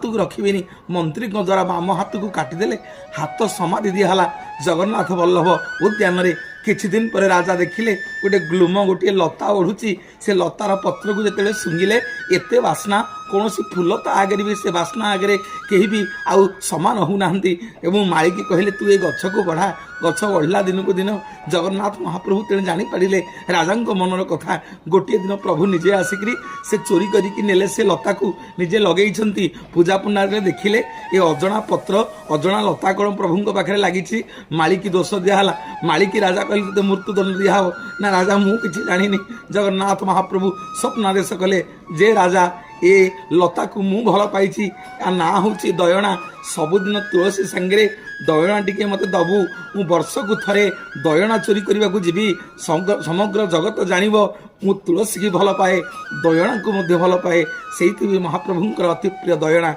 को रखिबिनी मंत्री द्वारा बाम हाथ को काटिदेले हाथ समाधि दिहला जगन्नाथ वल्लभ उद्यान रे किछि दिन पर राजा देखिले गोटे ग्लूम गोटे लता ओढ़ुची से लतार पत्र को जिते सुंगिले एते बास्ना कौन फूल ता आगे भी से बास्ना आगे कहीं भी आउ समान होना मालिकी कहले तू ये गछ को बढ़ा गछ बढ़ला दिन को दिन जगन्नाथ महाप्रभु तेणु जापारे राजा मनर कथा गोटे दिन प्रभु निजे आसिक से चोरी करके नेले से लता को निजे लगे पूजा पुण्य देखिले ये अजणा पत्र अजणा लता कौन प्रभु पाखे लगी मालिकी दोष दिहला मालिकी राजा कहले तुझे मृत्युदंड दिया ना राजा मु किसी जानी जगन्नाथ महाप्रभु स्वप्नादेश कले जे राजा ए लता को मु भल पाई ना हूँ दयणा सबुदिन तुलसी सांगे दयणा टिके मत दबु मु वर्ष को थरे दयणा चोरी करने को जीवी समग्र जगत जानिब मु तुलसी की भल पाए दयणा को भल पाए से महाप्रभुंकर अति प्रिय दयणा